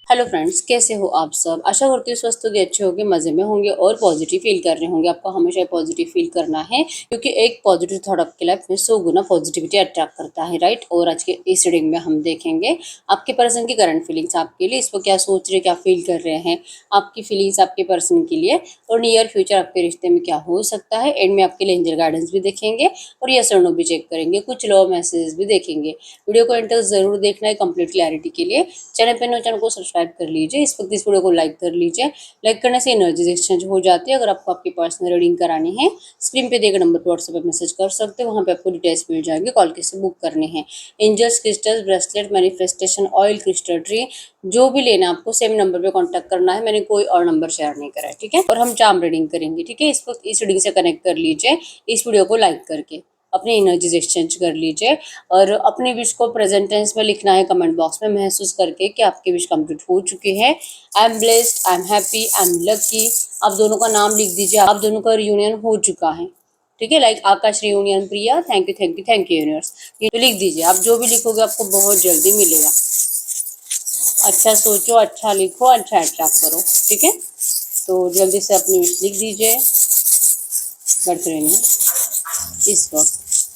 Hello friends, कैसे हो आप सब। आशा करती हूँ स्वस्थ होंगे, अच्छे होंगे, मज़े में होंगे और पॉजिटिव फील कर रहे होंगे। आपको हमेशा पॉजिटिव फील करना है क्योंकि एक पॉजिटिव थॉट आपकी लाइफ में 100 गुना पॉजिटिविटी अट्रैक्ट करता है, राइट। और आज के इस रीडिंग में हम देखेंगे आपके पर्सन की करंट फीलिंग्स आपके लिए, इसको क्या सोच रहे, क्या फील कर रहे हैं, आपकी फीलिंग्स आपके पर्सन के लिए और नियर फ्यूचर आपके रिश्ते में क्या हो सकता है। एंड में आपके लिए एंजल गाइडेंस भी देखेंगे और यस और नो भी चेक करेंगे, कुछ लव मैसेज भी देखेंगे। वीडियो को एंड तक जरूर देखना है कंप्लीट क्लैरिटी के लिए। चैनल पर नो चैनल को सब्सक्राइब कर लीजिए। इस वक्त इस वीडियो को लाइक कर लीजिए। लाइक करने से एनर्जी एक्सचेंज हो जाती है। अगर आपको आपकी पर्सनल रीडिंग करानी है, स्क्रीन पे दिए गए नंबर पर व्हाट्सएप पे मैसेज कर सकते हो। वहाँ पे आपको डिटेल्स मिल जाएंगे, कॉल कैसे बुक करने हैं। Angels crystals, bracelet, manifestation oil, crystal tree, जो भी लेना आपको सेम नंबर पे कांटेक्ट करना है। मैंने कोई और नंबर शेयर नहीं करा है, ठीक है। और हम चार्म रीडिंग करेंगे, ठीक है। इस वक्त इस रीडिंग से कनेक्ट कर लीजिए इस वीडियो को लाइक करके, अपनी एनर्जीज एक्सचेंज कर लीजिए और अपनी विश को प्रेजेंट टेंस में लिखना है कमेंट बॉक्स में, महसूस करके कि आपकी विश कंप्लीट हो चुकी है। I am blessed, I am happy, I am lucky. आप दोनों का नाम लिख दीजिए, आप दोनों का रियूनियन हो चुका है, ठीक है। Like Akash reunion, Priya, thank you thank you thank you universe. ये तो लिख दीजिए, आप जो भी लिखोगे आपको बहुत जल्दी मिलेगा। अच्छा सोचो, अच्छा लिखो, अच्छा अट्रैक्ट करो, ठीक है। तो जल्दी से अपनी विश लिख दीजिए। करते रहिए इस वक्त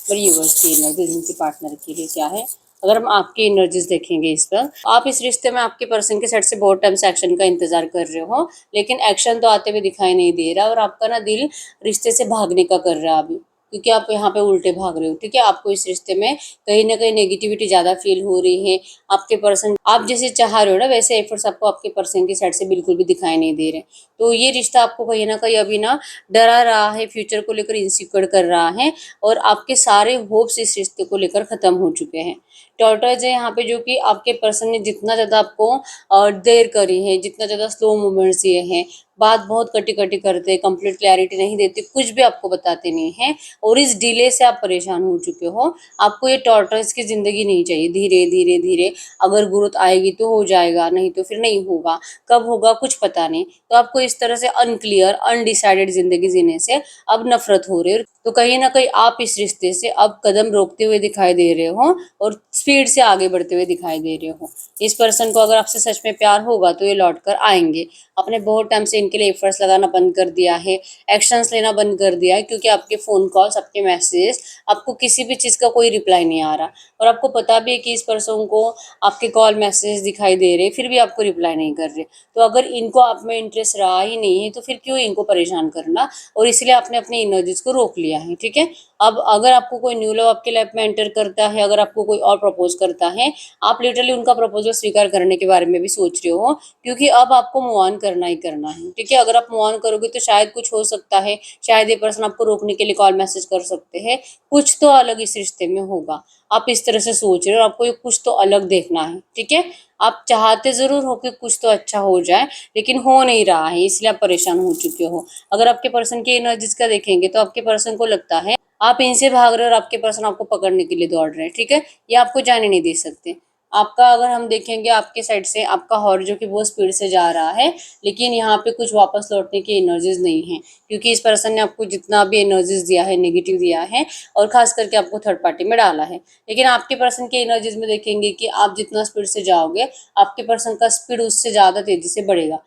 पर यूवर्स की एनर्जी उनके पार्टनर के लिए क्या है। अगर हम आपकी एनर्जीज देखेंगे इस पर, आप इस रिश्ते में आपके पर्सन के साइड से बहुत टाइम से एक्शन का इंतजार कर रहे हो, लेकिन एक्शन तो आते हुए दिखाई नहीं दे रहा और आपका ना दिल रिश्ते से भागने का कर रहा है अभी, क्योंकि आप यहाँ पे उल्टे भाग रहे हो, ठीक है। आपको इस रिश्ते में कहीं ना कहीं नेगेटिविटी ज्यादा फील हो रही है। आपके पर्सन आप जैसे चाह रहे हो ना, वैसे एफर्ट्स आपको आपके पर्सन की साइड से बिल्कुल भी दिखाई नहीं दे रहे। तो ये रिश्ता आपको कहीं ना कहीं अभी ना डरा रहा है, फ्यूचर को लेकर इनसिक्योर कर रहा है और आपके सारे होप्स इस रिश्ते को लेकर खत्म हो चुके हैं। टॉर्टर्स है यहाँ पे, जो कि आपके पर्सन ने जितना ज्यादा आपको देर करी है, जितना ज्यादा स्लो मूवमेंट्स दिए हैं, बात बहुत कटी कटी करते, कंप्लीट क्लैरिटी नहीं देते, कुछ भी आपको बताते नहीं है और इस डिले से आप परेशान हो चुके हो। आपको ये टॉर्टर्स की जिंदगी नहीं चाहिए। धीरे धीरे धीरे अगर ग्रोथ आएगी तो हो जाएगा, नहीं तो फिर नहीं होगा। कब होगा कुछ पता नहीं। तो आपको इस तरह से अनक्लियर अनडिसाइडेड जिंदगी जीने से अब नफरत हो रही है। तो कहीं ना कहीं आप इस रिश्ते से अब कदम रोकते हुए दिखाई दे रहे हो और स्पीड से आगे बढ़ते हुए दिखाई दे रहे हो। इस पर्सन को अगर आपसे सच में प्यार होगा तो ये लौट कर आएंगे। आपने बहुत टाइम से इनके लिए एफर्ट्स लगाना बंद कर दिया है, एक्शंस लेना बंद कर दिया है, क्योंकि आपके फोन कॉल्स, आपके मैसेज, आपको किसी भी चीज का कोई रिप्लाई नहीं आ रहा और आपको पता भी है कि इस पर्सन को आपके कॉल मैसेज दिखाई दे रहे, फिर भी आपको रिप्लाई नहीं कर रहे। तो अगर इनको आप में इंटरेस्ट रहा ही नहीं है तो फिर क्यों इनको परेशान करना, और इसलिए आपने अपनी एनर्जीज को रोक लिया है, ठीक है। अब अगर आपको कोई न्यू लव आपके लाइफ में एंटर करता है, अगर आपको कोई और प्रपोज करता है, आप लिटरली उनका प्रपोजल स्वीकार करने के बारे में भी सोच रहे हो, क्योंकि अब आपको मूव ऑन करना ही करना है, ठीक है। अगर आप मूव ऑन करोगे तो शायद कुछ हो सकता है, शायद ये पर्सन आपको रोकने के लिए कॉल मैसेज कर सकते हैं। कुछ तो अलग इस रिश्ते में होगा, आप इस तरह से सोच रहे हो और आपको ये कुछ तो अलग देखना है, ठीक है। आप चाहते जरूर हो कि कुछ तो अच्छा हो जाए, लेकिन हो नहीं रहा है, इसलिए आप परेशान हो चुके हो। अगर आपके पर्सन की एनर्जीज का देखेंगे तो आपके पर्सन को लगता है आप इनसे भाग रहे हो और आपके पर्सन आपको पकड़ने के लिए दौड़ रहे हैं, ठीक है। ये आपको जाने नहीं दे सकते। आपका अगर हम देखेंगे आपके साइड से आपका हॉर्न जो कि बहुत स्पीड से जा रहा है, लेकिन यहाँ पे कुछ वापस लौटने की एनर्जीज नहीं है, क्योंकि इस पर्सन ने आपको जितना भी एनर्जीज दिया है नेगेटिव दिया है और खास करके आपको थर्ड पार्टी में डाला है। लेकिन आपके पर्सन की एनर्जीज में देखेंगे कि आप जितना स्पीड से जाओगे, आपके पर्सन का स्पीड उससे ज्यादा तेजी से बढ़ेगा,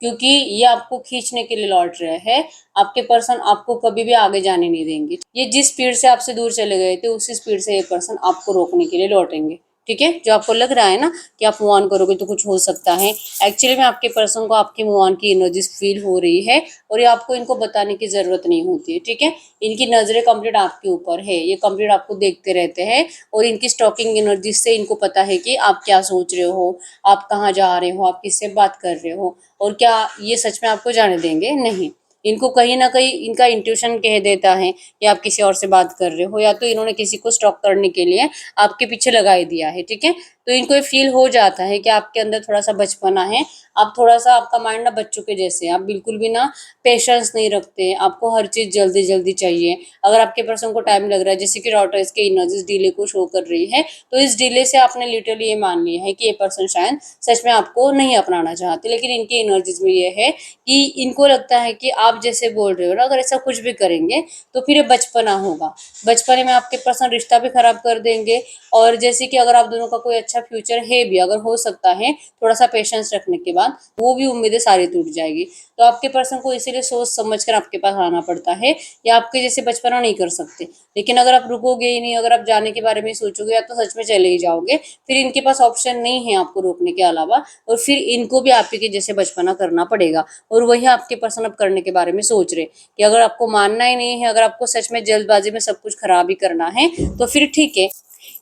क्योंकि ये आपको खींचने के लिए लौट रहे हैं। आपके पर्सन आपको कभी भी आगे जाने नहीं देंगे। ये जिस स्पीड से आपसे दूर चले गए थे उसी स्पीड से ये पर्सन आपको रोकने के लिए लौटेंगे, ठीक है। जो आपको लग रहा है ना कि आप मूव ऑन करोगे तो कुछ हो सकता है, एक्चुअली में आपके पर्सन को आपके मूव ऑन की एनर्जी फील हो रही है और ये आपको इनको बताने की जरूरत नहीं होती है, ठीक है। इनकी नजरें कंप्लीट आपके ऊपर है, ये कंप्लीट आपको देखते रहते हैं और इनकी स्टॉकिंग एनर्जी से इनको पता है कि आप क्या सोच रहे हो, आप कहाँ जा रहे हो, आप किससे बात कर रहे हो और क्या ये सच में आपको जाने देंगे, नहीं। इनको कहीं ना कहीं इनका इंट्यूशन कह देता है कि आप किसी और से बात कर रहे हो, या तो इन्होंने किसी को स्टॉक करने के लिए आपके पीछे लगाई दिया है, ठीक है। तो इनको ये फील हो जाता है कि आपके अंदर थोड़ा सा बचपना है, आप थोड़ा सा, आपका माइंड ना बच्चों के जैसे, आप बिल्कुल भी ना पेशेंस नहीं रखते, आपको हर चीज जल्दी जल्दी चाहिए। अगर आपके पर्सन को टाइम लग रहा है, जैसे कि डॉटर इसके एनर्जीज डिले को शो कर रही है, तो इस डिले से आपने लिटरली ये मान लिया है कि ये पर्सन शायद सच में आपको नहीं अपनाना चाहते। लेकिन इनकी एनर्जीज में ये है कि इनको लगता है कि आप जैसे बोल रहे हो ना, अगर ऐसा कुछ भी करेंगे तो फिर ये बचपना होगा, बचपने में आपके पर्सन रिश्ता भी खराब कर देंगे। और जैसे कि अगर आप दोनों का कोई अच्छा अच्छा फ्यूचर है भी, अगर हो सकता है थोड़ा सा पेशेंस रखने के बाद, वो भी उम्मीदें सारी टूट जाएगी। तो आपके पर्सन को इसीलिए सोच समझ कर आपके पास आना पड़ता है, या आपके जैसे बचपना नहीं कर सकते। लेकिन अगर आप रुकोगे ही नहीं, अगर आप जाने के बारे में सोचोगे, या तो सच में चले ही जाओगे, फिर इनके पास ऑप्शन नहीं है आपको रोकने के अलावा, और फिर इनको भी आप ही के जैसे बचपना करना पड़ेगा। और वही आपके पर्सन अब करने के बारे में सोच रहे कि अगर आपको मानना ही नहीं है, अगर आपको सच में जल्दबाजी में सब कुछ खराब ही करना है, तो फिर ठीक है,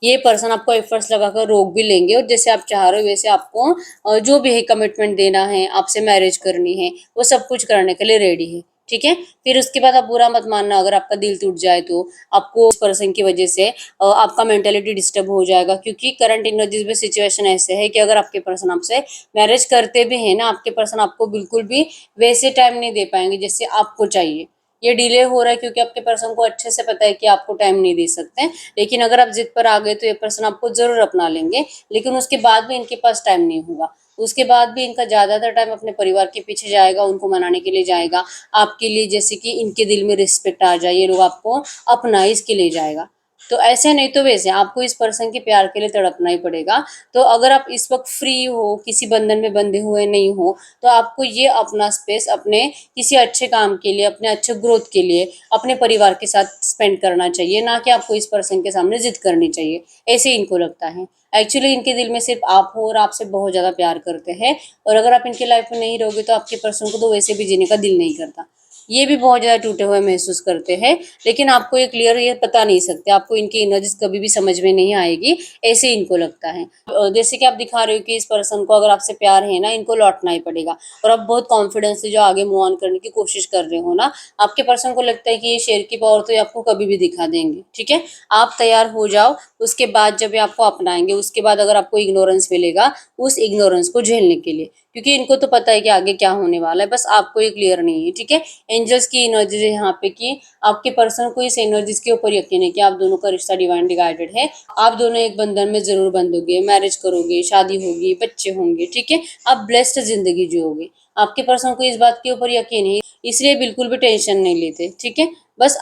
ये पर्सन आपको एफर्ट्स लगाकर रोक भी लेंगे, और जैसे आप चाह रहे हो वैसे आपको जो भी है कमिटमेंट देना है, आपसे मैरिज करनी है, वो सब कुछ करने के लिए रेडी है। ठीक है, फिर उसके बाद आप बुरा मत मानना अगर आपका दिल टूट जाए, तो आपको इस पर्सन की वजह से आपका मेंटेलिटी डिस्टर्ब हो जाएगा, क्योंकि करंट एनर्जीज में सिचुएशन ऐसे है कि अगर आपके पर्सन आपसे मैरिज करते भी है ना, आपके पर्सन आपको बिल्कुल भी वैसे टाइम नहीं दे पाएंगे जैसे आपको चाहिए। ये डिले हो रहा है क्योंकि आपके पर्सन को अच्छे से पता है कि आपको टाइम नहीं दे सकते, लेकिन अगर आप जिद पर आ गए तो ये पर्सन आपको जरूर अपना लेंगे, लेकिन उसके बाद भी इनके पास टाइम नहीं होगा। उसके बाद भी इनका ज्यादातर टाइम अपने परिवार के पीछे जाएगा, उनको मनाने के लिए जाएगा, आपके लिए जैसे कि इनके दिल में रिस्पेक्ट आ जाए, ये लोग आपको अपना इसके लिए जाएगा। तो ऐसे नहीं तो वैसे आपको इस पर्सन के प्यार के लिए तड़पना ही पड़ेगा। तो अगर आप इस वक्त फ्री हो, किसी बंधन में बंधे हुए नहीं हो, तो आपको ये अपना स्पेस अपने किसी अच्छे काम के लिए, अपने अच्छे ग्रोथ के लिए, अपने परिवार के साथ स्पेंड करना चाहिए, ना कि आपको इस पर्सन के सामने जिद करनी चाहिए, ऐसे इनको लगता है। एक्चुअली इनके दिल में सिर्फ आप हो, और आपसे बहुत ज़्यादा प्यार करते हैं, और अगर आप इनकी लाइफ में नहीं रहोगे तो आपके पर्सन को तो वैसे भी जीने का दिल नहीं करता। ये भी बहुत ज़्यादा टूटे हुए महसूस करते हैं, लेकिन आपको ये क्लियर ये बता नहीं सकते, आपको इनकी एनर्जीज कभी भी समझ में नहीं आएगी, ऐसे इनको लगता है। जैसे कि आप दिखा रहे हो कि इस पर्सन को अगर आपसे प्यार है ना, इनको लौटना ही पड़ेगा, और आप बहुत कॉन्फिडेंस से जो आगे मूव ऑन करने की कोशिश कर रहे हो ना, आपके पर्सन को लगता है कि ये शेर की पावर तो ये आपको कभी भी दिखा देंगे। ठीक है, आप तैयार हो जाओ, उसके बाद जब ये आपको अपनाएंगे, उसके बाद अगर आपको इग्नोरेंस मिलेगा, उस इग्नोरेंस को झेलने के लिए, क्योंकि इनको तो पता है कि आगे क्या होने वाला है, बस आपको ये क्लियर नहीं है। ठीक है, एंजल्स की एनर्जी है यहाँ पे कि आपके पर्सन को इस एनर्जीज के ऊपर यकीन है कि आप दोनों का रिश्ता डिवाइनली गाइडेड है, आप दोनों एक बंधन में जरूर बंधोगे, मैरिज करोगे, शादी होगी, बच्चे होंगे। ठीक है, आप ब्लेस्ड जिंदगी जियोगे, आपके पर्सन को इस बात के ऊपर यकीन है, इसलिए बिल्कुल भी टेंशन नहीं लेते। ठीक है, बस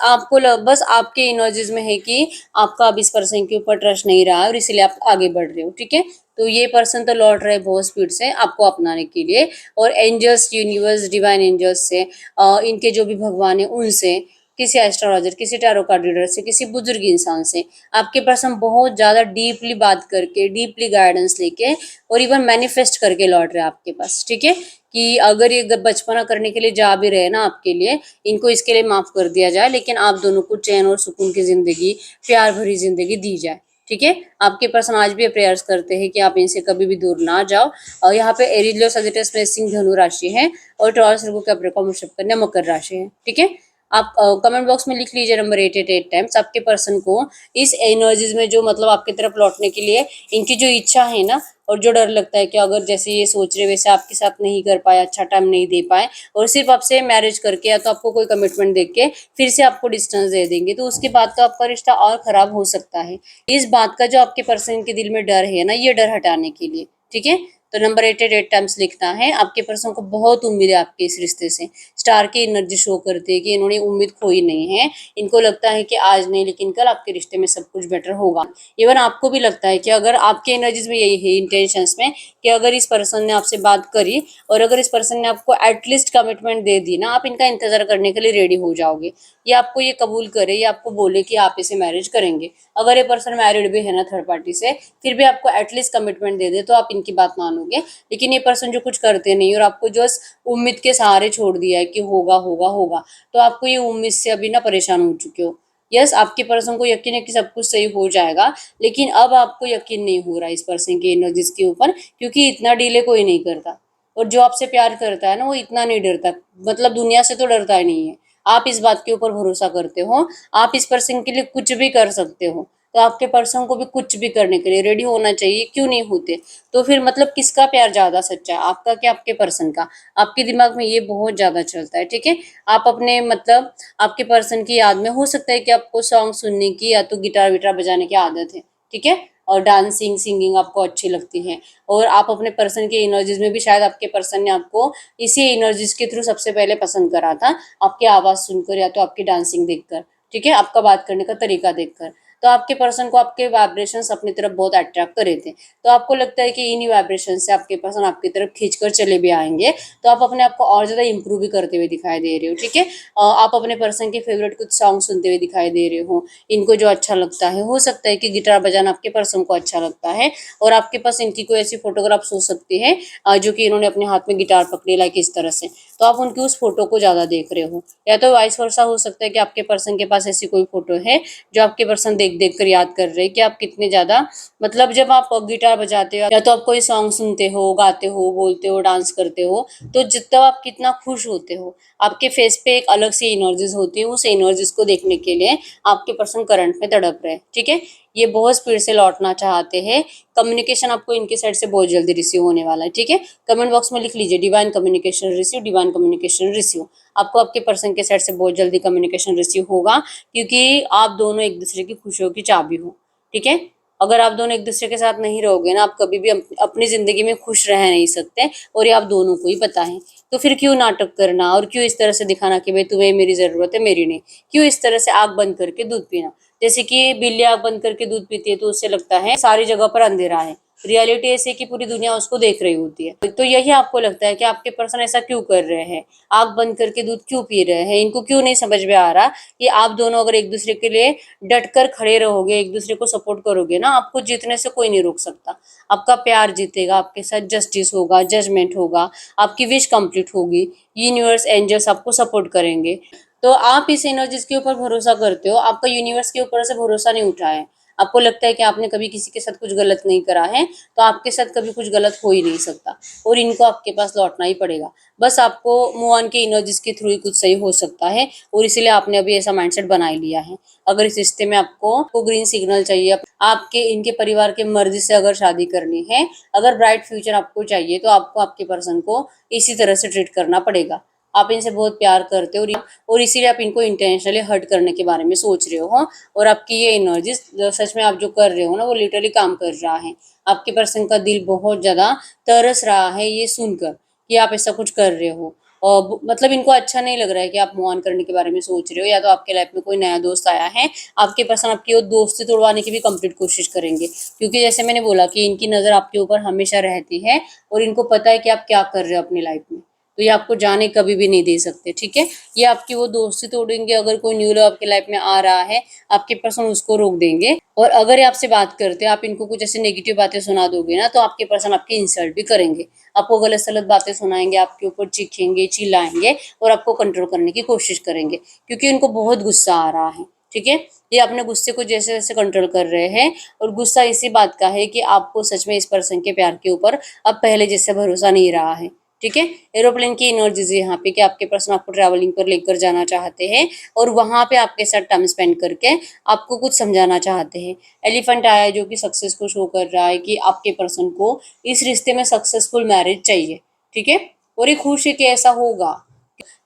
बस आपके एनर्जीज में है कि आपका अब इस पर्सन के ऊपर ट्रस्ट नहीं रहा, और इसलिए आप आगे बढ़ रहे हो। ठीक है, तो ये पर्सन तो लौट रहे बहुत स्पीड से आपको अपनाने के लिए, और एंजल्स, यूनिवर्स, डिवाइन एंजल्स से, इनके जो भी भगवान है उनसे, किसी एस्ट्रोलॉजर, किसी टैरो कार्ड रीडर से, किसी बुजुर्ग इंसान से आपके पर्सन बहुत ज़्यादा डीपली बात करके, डीपली गाइडेंस लेके, और इवन मैनिफेस्ट करके लौट रहे हैं आपके पास। ठीक है, कि अगर ये बचपना करने के लिए जा भी रहे ना आपके लिए, इनको इसके लिए माफ़ कर दिया जाए, लेकिन आप दोनों को चैन और सुकून की ज़िंदगी, प्यार भरी ज़िंदगी दी जाए। ठीक है, आपके पर्सन आज भी प्रेयर्स करते हैं कि आप इनसे कभी भी दूर ना जाओ। और यहाँ पे एरीज, लियो, सजिटस, मेष, धनु राशि है, और टॉरस, वर्गो, कैप्रिकॉर्न, वृषभ, कन्या, मकर राशि है। ठीक है, आप कमेंट बॉक्स में लिख लीजिए नंबर 888 टाइम्स, आपके पर्सन को इस एनर्जीज में जो मतलब आपकी तरफ लौटने के लिए इनकी जो इच्छा है ना, और जो डर लगता है कि अगर जैसे ये सोच रहे वैसे आपके साथ नहीं कर पाए, अच्छा टाइम नहीं दे पाए, और सिर्फ आपसे मैरिज करके या तो आपको कोई कमिटमेंट दे के फिर से आपको डिस्टेंस दे देंगे, तो उसके बाद तो आपका रिश्ता और खराब हो सकता है। इस बात का जो आपके पर्सन के दिल में डर है ना, ये डर हटाने के लिए। ठीक है, तो नंबर 888 टाइम्स लिखना है। आपके पर्सन को बहुत उम्मीद है आपके इस रिश्ते से, स्टार की एनर्जी शो करती है कि इन्होंने उम्मीद खोई नहीं है, इनको लगता है कि आज नहीं लेकिन कल आपके रिश्ते में सब कुछ बेटर होगा। इवन आपको भी लगता है कि अगर आपके एनर्जीज में यही है, इंटेंशंस में, कि अगर इस पर्सन ने आपसे बात करी, और अगर इस पर्सन ने आपको एटलीस्ट कमिटमेंट दे दी ना, आप इनका इंतजार करने के लिए रेडी हो जाओगे। ये आपको ये कबूल करे, ये आपको बोले कि आप इसे मैरिज करेंगे, अगर ये पर्सन मैरिड भी है ना थर्ड पार्टी से, फिर भी आपको एटलीस्ट कमिटमेंट दे दे, तो आप इनकी बात मानोगे। लेकिन ये पर्सन जो कुछ करते नहीं, और आपको जो उम्मीद के सहारे छोड़ दिया है कि होगा होगा होगा, तो आपको ये उम्मीद से अभी ना परेशान हो चुके हो। यस, आपके पर्सन को यकीन है कि सब कुछ सही हो जाएगा, लेकिन अब आपको यकीन नहीं हो रहा इस पर्सन की एनर्जीज के ऊपर, क्योंकि इतना डिले कोई नहीं करता, और जो आपसे प्यार करता है ना, वो इतना नहीं डरता, मतलब दुनिया से तो डरता ही नहीं है। आप इस बात के ऊपर भरोसा करते हो, आप इस पर्सन के लिए कुछ भी कर सकते हो, तो आपके पर्सन को भी कुछ भी करने के लिए रेडी होना चाहिए, क्यों नहीं होते? तो फिर मतलब किसका प्यार ज्यादा सच्चा है, आपका कि आपके पर्सन का? आपके दिमाग में ये बहुत ज्यादा चलता है। ठीक है, आप अपने मतलब आपके पर्सन की याद में, हो सकता है कि आपको सॉन्ग सुनने की या तो गिटार विटार बजाने की आदत है। ठीक है, और डांसिंग, सिंगिंग आपको अच्छी लगती है, और आप अपने पर्सन के एनर्जीज में भी शायद आपके पर्सन ने आपको इसी एनर्जीज के थ्रू सबसे पहले पसंद करा था, आपकी आवाज सुनकर या तो आपकी डांसिंग देखकर। ठीक है, आपका बात करने का तरीका देखकर। तो आपके पर्सन को आपके वाइब्रेशंस अपनी तरफ बहुत अट्रैक्ट कर रहे थे, तो आपको लगता है कि इन्हीं वाइब्रेशन से आपके पर्सन आपकी तरफ खींच कर चले भी आएंगे, तो आप अपने आप को और ज़्यादा इंप्रूव भी करते हुए दिखाई दे रहे हो। ठीक है, आप अपने पर्सन के फेवरेट कुछ सॉन्ग सुनते हुए दिखाई दे रहे हो, इनको जो अच्छा लगता है, हो सकता है कि गिटार बजाना आपके पर्सन को अच्छा लगता है, और आपके पास इनकी कोई ऐसी फोटोग्राफ्स हो सकती है जो कि इन्होंने अपने हाथ में गिटार पकड़ी लाइक इस तरह से, तो आप उनकी उस फोटो को ज़्यादा देख रहे हो। या तो वाइस वर्सा हो सकता है कि आपके पर्सन के पास ऐसी कोई फोटो है जो आपके पर्सन देख देख कर याद कर रहे हैं कि आप कितने ज़्यादा, मतलब जब आप गिटार बजाते हो या तो आप कोई सॉन्ग सुनते हो, गाते हो, बोलते हो, डांस करते हो, तो जितना आप कितना खुश होते हो, आपके फेस पे एक अलग सी एनर्जीज होती है, उस एनर्जीज को देखने के लिए आपके पर्सन करंट में तड़प रहे हैं। ठीक है, ये बहुत स्पीड से लौटना चाहते हैं, कम्युनिकेशन आपको इनके साइड से बहुत जल्दी रिसीव होने वाला है। ठीक है, कमेंट बॉक्स में लिख लीजिए divine communication receive, divine communication receive. आपको आपके पर्सन के साइड से बहुत जल्दी कम्युनिकेशन रिसीव होगा, क्योंकि आप दोनों एक दूसरे की खुशियों की चाबी हो। ठीक है, अगर आप दोनों एक दूसरे के साथ नहीं रहोगे ना, आप कभी भी अपनी जिंदगी में खुश रह नहीं सकते, और ये आप दोनों को ही पता है। तो फिर क्यों नाटक करना, और क्यों इस तरह से दिखाना कि भाई तुम्हें मेरी जरूरत है, मेरी नहीं। क्यों इस तरह से आंख बंद करके दूध पीना, जैसे कि बिल्ली आंख बंद करके दूध पीती है तो उससे लगता है सारी जगह पर अंधेरा है, रियलिटी ऐसी है कि पूरी दुनिया उसको देख रही होती है। तो यही आपको लगता है कि आपके पर्सन ऐसा क्यों कर रहे हैं, आंख बंद करके दूध क्यों पी रहे हैं, इनको क्यों नहीं समझ में आ रहा कि आप दोनों अगर एक दूसरे के लिए डट कर खड़े रहोगे, एक दूसरे को सपोर्ट करोगे ना, आपको जीतने से कोई नहीं रोक सकता। आपका प्यार जीतेगा, आपके साथ जस्टिस होगा, जजमेंट होगा, आपकी विश कंप्लीट होगी, यूनिवर्स एंजल्स आपको सपोर्ट करेंगे। तो आप इस एनर्जीज के ऊपर भरोसा करते हो, आपका यूनिवर्स के ऊपर से भरोसा नहीं उठा है। आपको लगता है कि आपने कभी किसी के साथ कुछ गलत नहीं करा है, तो आपके साथ कभी कुछ गलत हो ही नहीं सकता, और इनको आपके पास लौटना ही पड़ेगा। बस आपको मूव ऑन के एनर्जीज के थ्रू ही कुछ सही हो सकता है, और इसीलिए आपने अभी ऐसा माइंडसेट बना ही लिया है। अगर इस रिश्ते में आपको ग्रीन सिग्नल चाहिए, आपके इनके परिवार के मर्जी से अगर शादी करनी है, अगर ब्राइट फ्यूचर आपको चाहिए, तो आपको आपके पर्सन को इसी तरह से ट्रीट करना पड़ेगा। आप इनसे बहुत प्यार करते हो, और इसीलिए आप इनको इंटेंशनली हर्ट करने के बारे में सोच रहे हो, और आपकी ये एनर्जी सच में आप जो कर रहे हो ना, वो लिटरली काम कर रहा है। आपके पर्सन का दिल बहुत ज्यादा तरस रहा है ये सुनकर कि आप ऐसा कुछ कर रहे हो, और मतलब इनको अच्छा नहीं लग रहा है कि आप मूव ऑन करने के बारे में सोच रहे हो, या तो आपके लाइफ में कोई नया दोस्त आया है, आपके पर्सन आपकी वो दोस्ती तोड़वाने की भी कंप्लीट कोशिश करेंगे, क्योंकि जैसे मैंने बोला कि इनकी नज़र आपके ऊपर हमेशा रहती है, और इनको पता है कि आप क्या कर रहे हो अपनी लाइफ में, तो ये आपको जाने कभी भी नहीं दे सकते। ठीक है, ये आपकी वो दोस्ती तोड़ेंगे, अगर कोई न्यू लव आपके लाइफ में आ रहा है, आपके पर्सन उसको रोक देंगे, और अगर ये आपसे बात करते हैं, आप इनको कुछ ऐसे नेगेटिव बातें सुना दोगे ना, तो आपके पर्सन आपकी इंसल्ट भी करेंगे, आपको गलत सलत बातें सुनाएंगे, आपके ऊपर चीखेंगे, चिल्लाएंगे, और आपको कंट्रोल करने की कोशिश करेंगे, क्योंकि उनको बहुत गुस्सा आ रहा है। ठीक है, ये अपने गुस्से को जैसे जैसे कंट्रोल कर रहे हैं, और गुस्सा इसी बात का है कि आपको सच में इस पर्सन के प्यार के ऊपर अब पहले जैसे भरोसा नहीं रहा है। ठीक है, एरोप्लेन की एनर्जीज यहाँ पे कि आपके पर्सन आपको ट्रैवलिंग पर लेकर जाना चाहते हैं, और वहां पे आपके साथ टाइम स्पेंड करके आपको कुछ समझाना चाहते हैं। एलिफेंट आया है जो कि सक्सेस को शो कर रहा है कि आपके पर्सन को इस रिश्ते में सक्सेसफुल मैरिज चाहिए। ठीक है, और ये खुश है कि ऐसा होगा,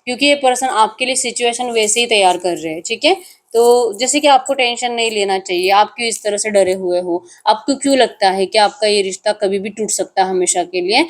क्योंकि ये पर्सन आपके लिए सिचुएशन वैसे ही तैयार कर रहे हैं। ठीक है, तो जैसे कि आपको टेंशन नहीं लेना चाहिए, आप क्यों इस तरह से डरे हुए हो, आपको क्यों लगता है कि आपका ये रिश्ता कभी भी टूट सकता है हमेशा के लिए।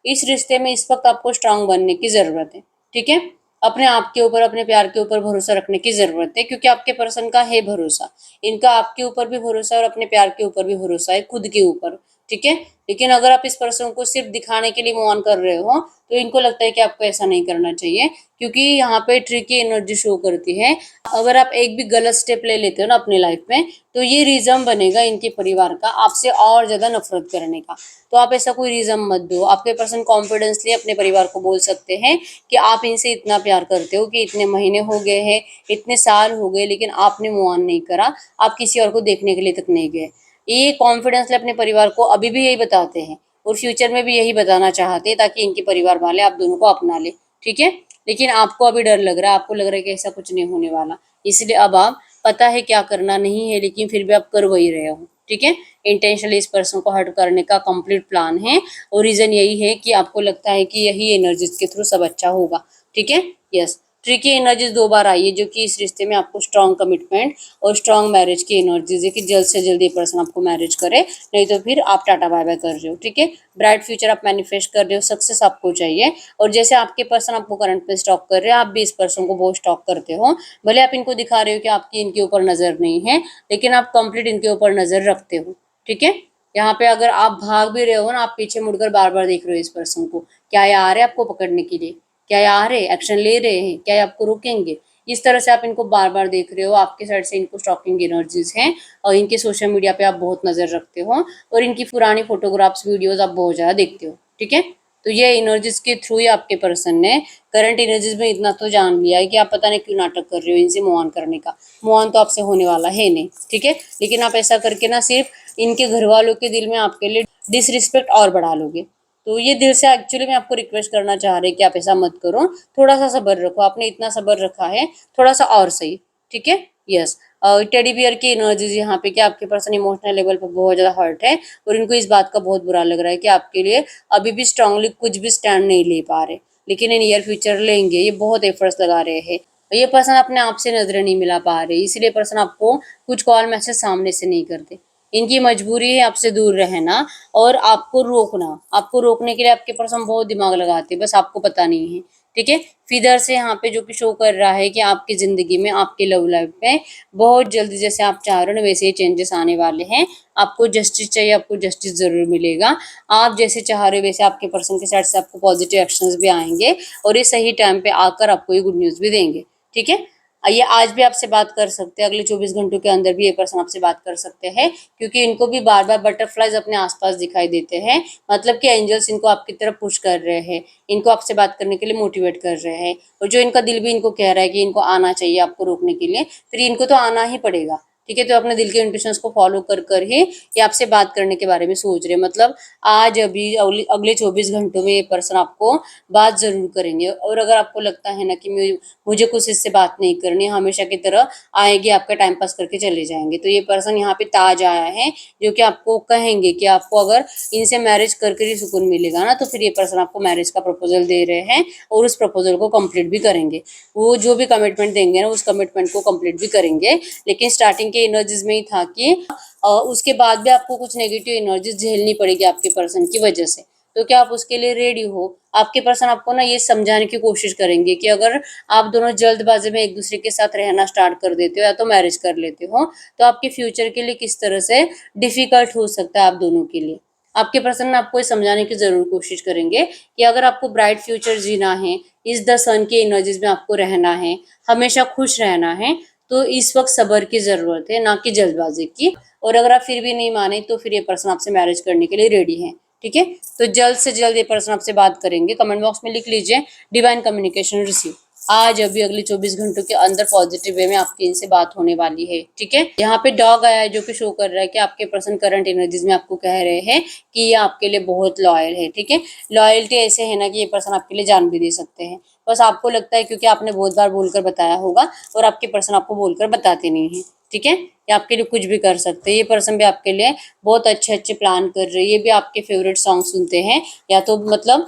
इस रिश्ते में इस वक्त आपको स्ट्रांग बनने की जरूरत है। ठीक है, अपने आप के ऊपर, अपने प्यार के ऊपर भरोसा रखने की जरूरत है, क्योंकि आपके पर्सन का है भरोसा, इनका आपके ऊपर भी भरोसा है, और अपने प्यार के ऊपर भी भरोसा है, खुद के ऊपर। ठीक है, लेकिन अगर आप इस पर्सन को सिर्फ दिखाने के लिए मूव ऑन कर रहे हो, तो इनको लगता है कि आपको ऐसा नहीं करना चाहिए, क्योंकि यहाँ पे ट्रिकी एनर्जी शो करती है। अगर आप एक भी गलत स्टेप ले लेते हो ना अपनी लाइफ में, तो ये रीजन बनेगा इनके परिवार का आपसे और ज्यादा नफरत करने का। तो आप ऐसा कोई रीजन मत दो। आपके पर्सन कॉन्फिडेंसली अपने परिवार को बोल सकते हैं कि आप इनसे इतना प्यार करते हो कि इतने महीने हो गए हैं, इतने साल हो गए, लेकिन आपने मूव ऑन नहीं करा, आप किसी और को देखने के लिए तक नहीं गए। ये कॉन्फिडेंसली अपने परिवार को अभी भी यही बताते हैं, और फ्यूचर में भी यही बताना चाहते हैं, ताकि इनके परिवार वाले आप दोनों को अपना ले। ठीक है, लेकिन आपको अभी डर लग रहा है, आपको लग रहा है कि ऐसा कुछ नहीं होने वाला, इसलिए अब आप पता है क्या करना नहीं है, लेकिन फिर भी आप कर वही रहे हो। ठीक है, इंटेंशनली इस पर्सन को हर्ट करने का कंप्लीट प्लान है, और रीजन यही है कि आपको लगता है कि यही एनर्जीज के थ्रू सब अच्छा होगा। ठीक है, यस। ट्रिकी एनर्जीज 2 बार आई है, जो कि इस रिश्ते में आपको स्ट्रॉन्ग कमिटमेंट और स्ट्रॉन्ग मैरिज की एनर्जीज है कि जल्द से जल्द ये पर्सन आपको मैरिज करे, नहीं तो फिर आप टाटा बाय बाय कर रहे हो। ठीक है, ब्राइट फ्यूचर आप मैनिफेस्ट कर रहे हो, सक्सेस आपको चाहिए। और जैसे आपके पर्सन आपको करंट पे स्टॉक कर रहे हैं, आप भी इस पर्सन को बहुत स्टॉक करते हो। भले आप इनको दिखा रहे हो कि आपकी इनके ऊपर नजर नहीं है, लेकिन आप कंप्लीट इनके ऊपर नजर रखते हो। ठीक है, यहाँ पे अगर आप भाग भी रहे हो ना, आप पीछे मुड़कर बार बार देख रहे हो इस पर्सन को, क्या ये आ रहे हैं आपको पकड़ने के लिए, क्या ये आ रहे हैं, एक्शन ले रहे हैं, क्या ये आपको रोकेंगे। इस तरह से आप इनको बार बार देख रहे हो, आपके साइड से इनको स्टॉकिंग एनर्जीज हैं और इनके सोशल मीडिया पे आप बहुत नजर रखते हो और इनकी पुरानी फोटोग्राफ्स वीडियोस आप बहुत ज्यादा देखते हो। ठीक है, तो ये एनर्जीज के थ्रू ही आपके पर्सन ने करंट एनर्जीज में इतना तो जान लिया है कि आप पता नहीं क्यों नाटक कर रहे हो इनसे मूव ऑन करने का। मूव ऑन तो आपसे होने वाला है नहीं। ठीक है, लेकिन आप ऐसा करके ना सिर्फ इनके घर वालों के दिल में आपके लिए डिसरिस्पेक्ट और बढ़ा लोगे। तो ये दिल से एक्चुअली मैं आपको रिक्वेस्ट करना चाह रही कि आप ऐसा मत करो, थोड़ा सा सब्र रखो। आपने इतना सब्र रखा है, थोड़ा सा और सही। ठीक है, यस। टेडी बियर की एनर्जीज यहाँ पे कि आपके पर्सन इमोशनल लेवल पर बहुत ज्यादा हर्ट है और इनको इस बात का बहुत बुरा लग रहा है कि आपके लिए अभी भी स्ट्रांगली कुछ भी स्टैंड नहीं ले पा रहे, लेकिन इन नियर फ्यूचर लेंगे। ये बहुत एफर्ट्स लगा रहे हैं। ये पर्सन अपने आप से नजरें नहीं मिला पा रहे, इसलिए पर्सन आपको कुछ कॉल मैसेज सामने से नहीं करते। इनकी मजबूरी है आपसे दूर रहना और आपको रोकना। आपको रोकने के लिए आपके पर्सन बहुत दिमाग लगाते हैं, बस आपको पता नहीं है। ठीक है, फिदर से यहाँ पे जो कि शो कर रहा है कि आपकी जिंदगी में, आपके लव लाइफ में बहुत जल्दी जैसे आप चाह रहे हो ना वैसे ही चेंजेस आने वाले हैं। आपको जस्टिस चाहिए, आपको जस्टिस जरूर मिलेगा। आप जैसे चाह रहे हो वैसे आपके पर्सन के साइड से आपको पॉजिटिव एक्शंस भी आएंगे और ये सही टाइम पे आकर आपको ये गुड न्यूज भी देंगे। ठीक है, ये आज भी आपसे बात कर सकते हैं, अगले 24 घंटों के अंदर भी ये पर्सन आपसे बात कर सकते हैं, क्योंकि इनको भी बार बार बटरफ्लाइज अपने आसपास दिखाई देते हैं। मतलब कि एंजल्स इनको आपकी तरफ पुश कर रहे हैं, इनको आपसे बात करने के लिए मोटिवेट कर रहे हैं। और जो इनका दिल भी इनको कह रहा है कि इनको आना चाहिए आपको रोकने के लिए, फिर इनको तो आना ही पड़ेगा। ठीक है, तो अपने दिल के इंट्यूशंस को फॉलो कर कर ही ये आपसे बात करने के बारे में सोच रहे हैं। मतलब आज अभी अगले 24 घंटों में ये पर्सन आपको बात जरूर करेंगे। और अगर आपको लगता है ना कि मुझे कुछ इससे बात नहीं करनी, हमेशा की तरह आएंगे, आपका टाइम पास करके चले जाएंगे, तो ये पर्सन यहाँ पे ताज आया है, जो कि आपको कहेंगे कि आपको अगर इनसे मैरिज करके ही सुकून मिलेगा ना, तो फिर ये पर्सन आपको मैरिज का प्रपोजल दे रहे हैं और उस प्रपोजल को कंप्लीट भी करेंगे। वो जो भी कमिटमेंट देंगे ना, उस कमिटमेंट को कंप्लीट भी करेंगे। लेकिन स्टार्टिंग के एनर्जीज में ही था कि उसके बाद भी आपको कुछ नेगेटिव एनर्जीज झेलनी पड़ेगी आपके पर्सन की वजह से। तो क्या आप उसके लिए रेडी हो? आपके पर्सन आपको ना ये समझाने की कोशिश करेंगे कि अगर आप दोनों जल्दबाजी में एक दूसरे के साथ रहना स्टार्ट कर देते हो या तो मैरिज कर लेते हो, तो आपके फ्यूचर के लिए किस तरह से डिफिकल्ट हो सकता है आप दोनों के लिए। आपके पर्सन ना आपको ये समझाने की जरूर कोशिश करेंगे कि अगर आपको ब्राइट फ्यूचर जीना है, इस द सन की एनर्जीज में आपको रहना है, हमेशा खुश रहना है, तो इस वक्त सब्र की जरूरत है, ना कि जल्दबाजी की। और अगर आप फिर भी नहीं माने, तो फिर ये पर्सन आपसे मैरिज करने के लिए रेडी है। ठीक है, तो जल्द से जल्द ये पर्सन आपसे बात करेंगे। कमेंट बॉक्स में लिख लीजिए डिवाइन कम्युनिकेशन रिसीव। आज अभी अगले 24 घंटों के अंदर पॉजिटिव वे में आपकी इनसे बात होने वाली है। ठीक है, यहाँ पे डॉग आया है जो कि शो कर रहा है कि आपके पर्सन करंट एनर्जीज में आपको कह रहे हैं कि ये आपके लिए बहुत लॉयल है। ठीक है, लॉयल्टी ऐसे है ना कि ये पर्सन आपके लिए जान भी दे सकते हैं, बस आपको लगता है क्योंकि आपने बहुत बार बोलकर बताया होगा और आपके पर्सन आपको बोलकर बताते नहीं है। ठीक है, ये आपके लिए कुछ भी कर सकते हैं। ये पर्सन भी आपके लिए बहुत अच्छे अच्छे प्लान कर रहे हैं। ये भी आपके फेवरेट सॉन्ग सुनते हैं, या तो मतलब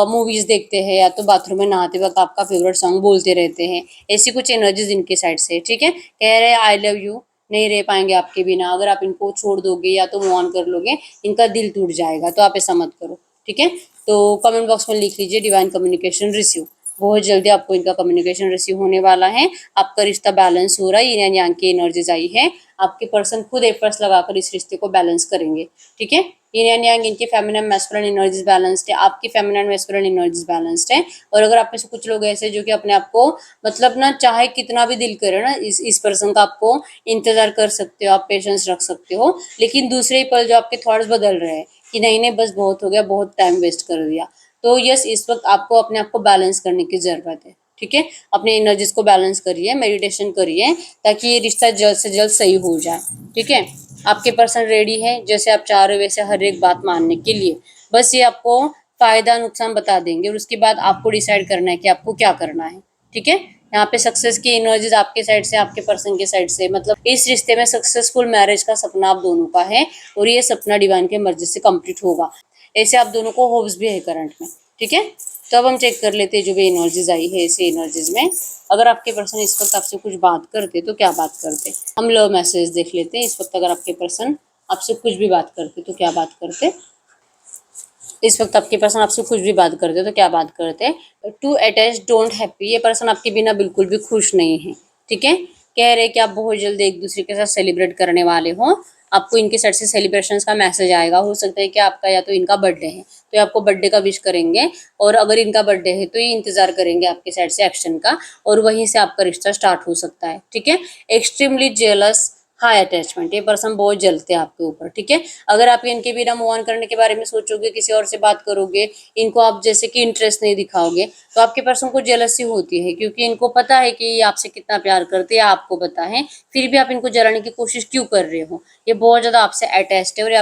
मूवीज देखते हैं, या तो बाथरूम में नहाते वक्त आपका फेवरेट सॉन्ग बोलते रहते हैं। ऐसी कुछ एनर्जीज इनके साइड से। ठीक है, कह रहे हैं आई लव यू, नहीं रह पाएंगे आपके बिना। अगर आप इनको छोड़ दोगे या तो मूव ऑन कर लोगे, इनका दिल टूट जाएगा, तो आप ऐसा मत करो। ठीक है, तो कमेंट बॉक्स में लिख लीजिए डिवाइन कम्युनिकेशन रिसीव। बहुत जल्दी आपको इनका कम्युनिकेशन रिसीव होने वाला है। आपका रिश्ता बैलेंस हो रहा है, yin yang की एनर्जीज आई है। आपके पर्सन खुद एफर्ट्स लगाकर इस रिश्ते को बैलेंस करेंगे। ठीक है, yin and yang इनकी फेमिनिन मैस्कुलिन एनर्जीज बैलेंस्ड है, आपकी फेमिनिन मैस्कुलिन एनर्जीज बैलेंस्ड है। और अगर आप में से कुछ लोग ऐसे जो कि अपने आप को मतलब ना चाहे कितना भी दिल करे ना इस पर्सन का, आपको इंतजार कर सकते हो, आप पेशेंस रख सकते हो, लेकिन दूसरे ही पल जो आपके थॉट्स बदल रहे हैं कि नहीं नहीं बस बहुत हो गया, बहुत टाइम वेस्ट कर दिया, तो यस इस वक्त आपको अपने आप को बैलेंस करने की जरूरत है। ठीक है, अपने एनर्जीज को बैलेंस करिए, मेडिटेशन करिए, ताकि ये रिश्ता जल्द से जल्द सही हो जाए। ठीक है, आपके पर्सन रेडी है जैसे आप चाह रहे हो वैसे हर एक बात मानने के लिए। बस ये आपको फायदा नुकसान बता देंगे और उसके बाद आपको डिसाइड करना है कि आपको क्या करना है। ठीक है, यहाँ पे सक्सेस की एनर्जीज आपके साइड से, आपके पर्सन के साइड से, मतलब इस रिश्ते में सक्सेसफुल मैरिज का सपना आप दोनों का है और ये सपना डिवाइन के मर्जी से कंप्लीट होगा। ऐसे आप दोनों को होप्स भी है करंट में। ठीक है। तो अब हम चेक कर लेते हैं जो भी एनर्जीज आई है ऐसे एनर्जीज में, अगर आपके पर्सन इस वक्त आपसे कुछ बात करते तो क्या बात करते। हम लव मैसेज देख लेते हैं। इस वक्त अगर आपके पर्सन आपसे कुछ भी बात करते तो क्या बात करते। इस वक्त आपके पर्सन आपसे कुछ भी बात करते तो क्या बात करते। टू अटैच डोंट हैप्पी, ये पर्सन आपके बिना बिल्कुल भी खुश नहीं है। ठीक है, कह रहे कि आप बहुत जल्द एक दूसरे के साथ सेलिब्रेट करने वाले हो। आपको इनके साइड से सेलिब्रेशन का मैसेज आएगा। हो सकता है कि आपका या तो इनका बर्थडे है तो ये आपको बर्थडे का विश करेंगे, और अगर इनका बर्थडे है तो ये इंतजार करेंगे आपके साइड से एक्शन का, और वहीं से आपका रिश्ता स्टार्ट हो सकता है। ठीक है, एक्सट्रीमली जेलस, हाई अटैचमेंट, ये पर्सन बहुत जलते हैं आपके ऊपर। ठीक है, अगर आप इनके बिना मूव ऑन करने के बारे में सोचोगे, किसी और से बात करोगे, इनको आप जैसे कि इंटरेस्ट नहीं दिखाओगे, तो आपके पर्सन को जेलसी होती है, क्योंकि इनको पता है कि ये आपसे कितना प्यार करते हैं, आपको पता है, फिर भी आप इनको जलाने की कोशिश क्यों कर रहे हो। ये बहुत ज्यादा आपसे अटैच्ड है, और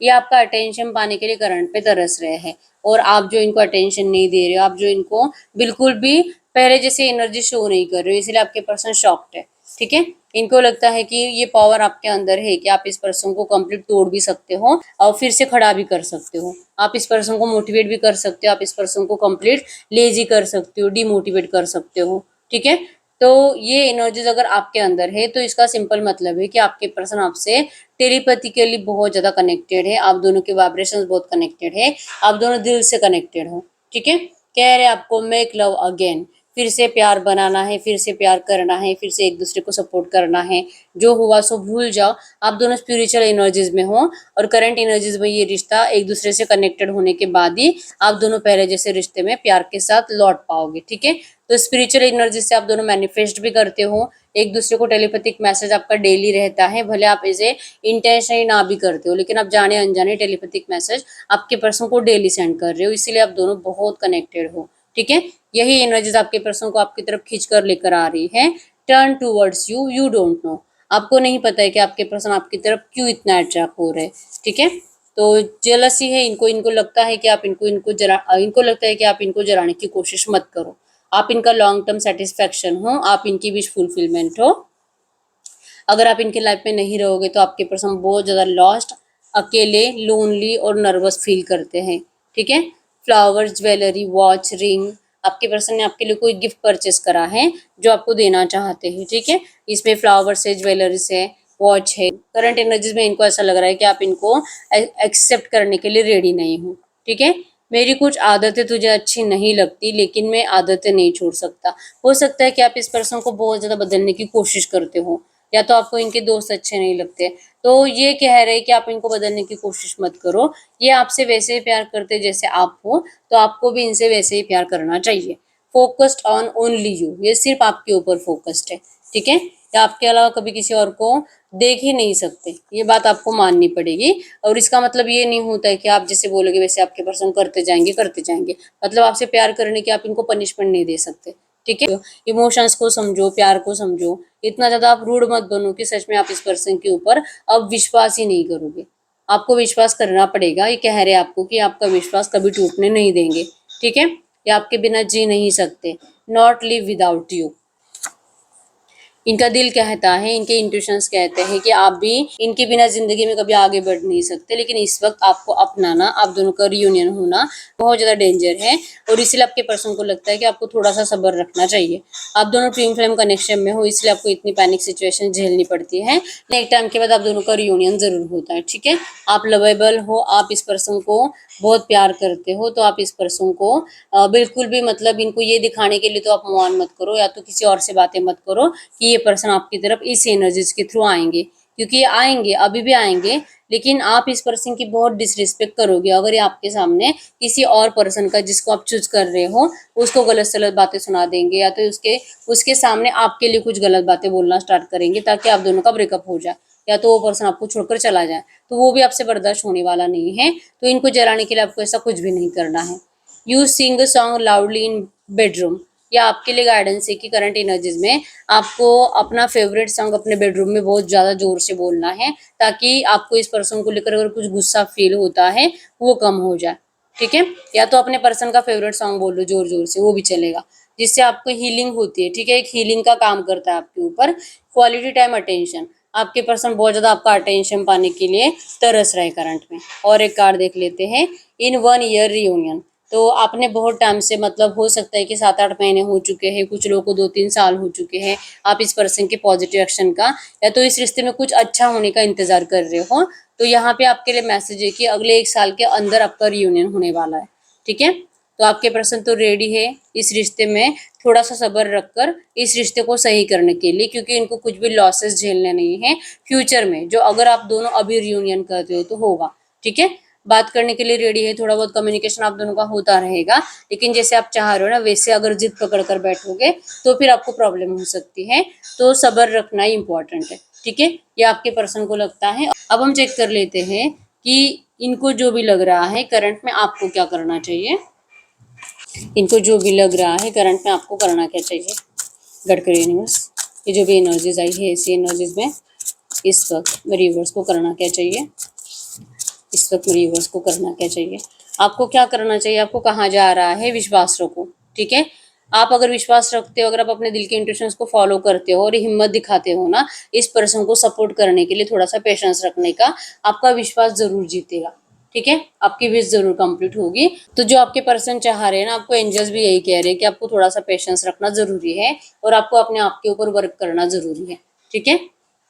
ये आपका अटेंशन पाने के लिए करंट पे तरस रहे हैं, और आप जो इनको अटेंशन नहीं दे रहे हो, आप जो इनको बिल्कुल भी पहले जैसे एनर्जी शो नहीं कर रहे हो, इसलिए आपके पर्सन शॉक्ड है। ठीक है, इनको लगता है कि ये पावर आपके अंदर है कि आप इस पर्सन को कंप्लीट तोड़ भी सकते हो और फिर से खड़ा भी कर सकते हो। आप इस पर्सन को मोटिवेट भी कर सकते हो, आप इस पर्सन को कंप्लीट लेजी कर सकते हो, डिमोटिवेट कर सकते हो। ठीक है, तो ये एनर्जीज अगर आपके अंदर है तो इसका सिंपल मतलब है कि आपके पर्सन आपसे टेलीपैथिकली बहुत ज्यादा कनेक्टेड है। आप दोनों के वाइब्रेशंस बहुत कनेक्टेड है, आप दोनों दिल से कनेक्टेड हो। ठीक है, कह रहे आपको मेक लव अगेन, फिर से प्यार बनाना है, फिर से प्यार करना है, फिर से एक दूसरे को सपोर्ट करना है। जो हुआ सो भूल जाओ। आप दोनों स्पिरिचुअल एनर्जीज में हो, और करंट एनर्जीज में ये रिश्ता एक दूसरे से कनेक्टेड होने के बाद ही आप दोनों पहले जैसे रिश्ते में प्यार के साथ लौट पाओगे। ठीक है, तो स्पिरिचुअल एनर्जी से आप दोनों मैनिफेस्ट भी करते हो। एक दूसरे को टेलीपैथिक मैसेज आपका डेली रहता है, भले आप इसे इंटेंशनली ना भी करते हो, लेकिन आप जाने अनजाने टेलीपैथिक मैसेज आपके पर्सन को डेली सेंड कर रहे हो, इसीलिए आप दोनों बहुत कनेक्टेड हो। ठीक है, यही एनर्जीज आपके पर्सन को आपकी तरफ खींच कर लेकर आ रही है। Turn towards you, you don't know, आपको नहीं पता है कि आपके पर्सन आपकी तरफ क्यों इतना अट्रैक्ट हो रहे हैं। ठीक है, तो जेलसी है इनको, इनको लगता है कि आप इनको लगता है कि आप इनको जलाने की कोशिश मत करो। आप इनका लॉन्ग टर्म सेटिस्फेक्शन हो, आप इनकी विश फुलफिलमेंट हो। अगर आप इनके लाइफ में नहीं रहोगे तो आपके पर्सन बहुत ज़्यादा लॉस्ट, अकेले, लोनली और नर्वस फील करते हैं। ठीक है, फ्लावर्स, ज्वेलरी, वॉच, रिंग, आपके पर्सन ने आपके लिए कोई गिफ्ट परचेस करा है जो आपको देना चाहते हैं। ठीक है, इसमें फ्लावर्स है, ज्वेलरीज है, वॉच है। करंट एनर्जीज में इनको ऐसा लग रहा है कि आप इनको एक्सेप्ट करने के लिए रेडी नहीं हो। ठीक है, मेरी कुछ आदतें तुझे अच्छी नहीं लगती, लेकिन मैं आदतें नहीं छोड़ सकता। हो सकता है कि आप इस पर्सन को बहुत ज़्यादा बदलने की कोशिश करते हो, या तो आपको इनके दोस्त अच्छे नहीं लगते, तो ये कह रहे हैं कि आप इनको बदलने की कोशिश मत करो। ये आपसे वैसे ही प्यार करते जैसे आप हो, तो आपको भी इनसे वैसे ही प्यार करना चाहिए। फोकस्ड ऑन ओनली यू, ये सिर्फ आपके ऊपर फोकस्ड है। ठीक है, या आपके अलावा कभी किसी और को देख ही नहीं सकते, ये बात आपको माननी पड़ेगी। और इसका मतलब ये नहीं होता है कि आप जैसे बोलोगे वैसे आपके पर्सन करते जाएंगे। मतलब आपसे प्यार करने की आप इनको पनिशमेंट नहीं दे सकते। ठीक है, इमोशंस को समझो, प्यार को समझो। इतना ज्यादा आप रूड मत बनो कि सच में आप इस पर्सन के ऊपर अब विश्वास ही नहीं करोगे। आपको विश्वास करना पड़ेगा। ये कह रहे हैं आपको कि आपका विश्वास कभी टूटने नहीं देंगे। ठीक है, ये आपके बिना जी नहीं सकते। नॉट लिव विदाउट यू, इनका दिल कहता है, इनके इंट्यूशंस कहते हैं कि आप भी इनके बिना जिंदगी में कभी आगे बढ़ नहीं सकते, लेकिन इस वक्त आपको अपनाना, आप दोनों का रियूनियन होना बहुत ज्यादा डेंजर है, और इसलिए आपके पर्सन को लगता है कि आपको थोड़ा सा सब्र रखना चाहिए। आप दोनों ट्विन फ्लेम कनेक्शन में हो, इसलिए आपको इतनी पैनिक सिचुएशन झेलनी पड़ती है। एक टाइम के बाद आप दोनों का रियूनियन जरूर होता है। ठीक है, आप लवेबल हो, आप इस पर्सन को बहुत प्यार करते हो, तो आप इस पर्सन को बिल्कुल भी मतलब इनको ये दिखाने के लिए तो आप मूव ऑन मत करो, या तो किसी और से बातें मत करो कि ये पर्सन आपकी तरफ इस एनर्जीज के थ्रू आएंगे, क्योंकि ये आएंगे, अभी भी आएंगे, लेकिन आप इस पर्सन की बहुत डिसरिस्पेक्ट करोगे अगर ये आपके सामने किसी और पर्सन का, जिसको आप चूज कर रहे हो, उसको गलत सलत बातें सुना देंगे, या तो उसके सामने आपके लिए कुछ गलत बातें बोलना स्टार्ट करेंगे ताकि आप दोनों का ब्रेकअप हो जाए, या तो वो पर्सन आपको छोड़कर चला जाए, तो वो भी आपसे बर्दाश्त होने वाला नहीं है। तो इनको जलाने के लिए आपको ऐसा कुछ भी नहीं करना है। You sing song loudly in bedroom, या आपके लिए गाइडेंस है कि करंट एनर्जीज में आपको अपना फेवरेट सॉन्ग अपने बेडरूम में बहुत ज्यादा जोर से बोलना है, ताकि आपको इस पर्सन को लेकर अगर कुछ गुस्सा फील होता है वो कम हो जाए। ठीक है, या तो अपने पर्सन का फेवरेट सॉन्ग बोल लो जोर जोर से, वो भी चलेगा, जिससे आपको हीलिंग होती है। ठीक है, एक हीलिंग का काम करता है आपके ऊपर। क्वालिटी टाइम अटेंशन, आपके पर्सन बहुत ज्यादा आपका अटेंशन पाने के लिए तरस रहे करंट में। और एक कार्ड देख लेते हैं, इन 1 ईयर रियूनियन, तो आपने बहुत टाइम से मतलब हो सकता है कि 7-8 महीने हो चुके हैं, कुछ लोगों को 2-3 साल हो चुके हैं, आप इस पर्सन के पॉजिटिव एक्शन का या तो इस रिश्ते में कुछ अच्छा होने का इंतजार कर रहे हो, तो यहाँ पे आपके लिए मैसेज है कि अगले 1 साल के अंदर आपका रियूनियन होने वाला है, ठीक है। तो आपके पर्सन तो रेडी है इस रिश्ते में, थोड़ा सा सब्र रखकर इस रिश्ते को सही करने के लिए, क्योंकि इनको कुछ भी लॉसेस झेलने नहीं है फ्यूचर में, जो अगर आप दोनों अभी रियूनियन करते हो तो होगा, ठीक है। बात करने के लिए रेडी है, थोड़ा बहुत कम्युनिकेशन आप दोनों का होता रहेगा, लेकिन जैसे आप चाह रहे हो ना वैसे अगर जिद पकड़ कर बैठोगे तो फिर आपको प्रॉब्लम हो सकती है, तो सब्र रखना ही इंपॉर्टेंट है, ठीक है। ये आपके पर्सन को लगता है। अब हम चेक कर लेते हैं कि इनको जो भी लग रहा है करंट में आपको क्या करना चाहिए। इनको जो भी लग रहा है करंट में आपको करना क्या चाहिए। गडकरी यूनिवर्स, ये जो भी एनर्जीज आई है ऐसी एनर्जीज में इस वक्त मेरे यूनिवर्स को करना क्या चाहिए, इस वक्त मेरे यूनिवर्स को करना क्या चाहिए। आपको क्या करना चाहिए, आपको कहाँ जा रहा है, विश्वास रखो, ठीक है। आप अगर विश्वास रखते हो, अगर आप अपने दिल के इंट्यूशंस को फॉलो करते हो और हिम्मत दिखाते हो ना इस पर्सन को सपोर्ट करने के लिए, थोड़ा सा पेशेंस रखने का, आपका विश्वास जरूर जीतेगा, ठीक है। आपकी विश जरूर कंप्लीट होगी। तो जो आपके पर्सन चाह रहे हैं ना, आपको एंजल्स भी यही कह रहे हैं कि आपको थोड़ा सा पेशेंस रखना जरूरी है और आपको अपने आप के ऊपर वर्क करना जरूरी है, ठीक है।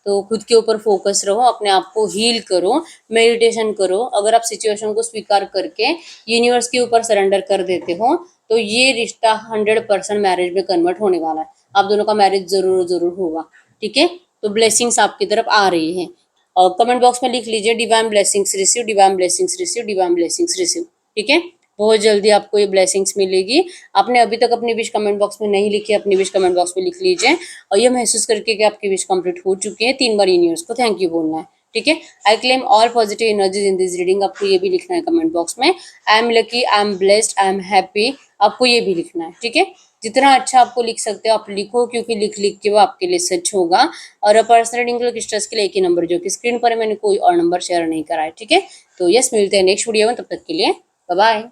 तो खुद के ऊपर फोकस रहो, अपने आप को हील करो, मेडिटेशन करो। अगर आप सिचुएशन को स्वीकार करके यूनिवर्स के ऊपर सरेंडर कर देते हो तो ये रिश्ता 100% मैरिज में कन्वर्ट होने वाला है। आप दोनों का मैरिज जरूर जरूर होगा, ठीक है। तो ब्लेसिंग्स आपकी तरफ आ रही है। और कमेंट बॉक्स में लिख लीजिए divine blessings receive, divine blessings receive, divine blessings receive, ठीक है। बहुत जल्दी आपको ये ब्लेसिंग्स मिलेगी। आपने अभी तक अपनी विश कमेंट बॉक्स में नहीं लिखी, अपनी विश कमेंट बॉक्स में लिख लीजिए और ये महसूस करके कि आपकी विश कंप्लीट हो चुकी है 3 बार यूनिवर्स को थैंक यू बोलना है, ठीक है। I claim all positive energies in this reading, आपको ये भी लिखना है कमेंट बॉक्स में। I am lucky, I am blessed, I am happy, आपको ये भी लिखना है, ठीक है। जितना अच्छा आपको लिख सकते हो आप लिखो, क्योंकि लिख लिख के वो आपके लिए सच होगा। और पर्सनल रीडिंग के स्ट्रेस के लिए एक ही नंबर जो कि स्क्रीन पर है, मैंने कोई और नंबर शेयर नहीं करा है, ठीक है। तो यस, मिलते हैं नेक्स्ट वीडियो में, तब तक के लिए बाय बाय।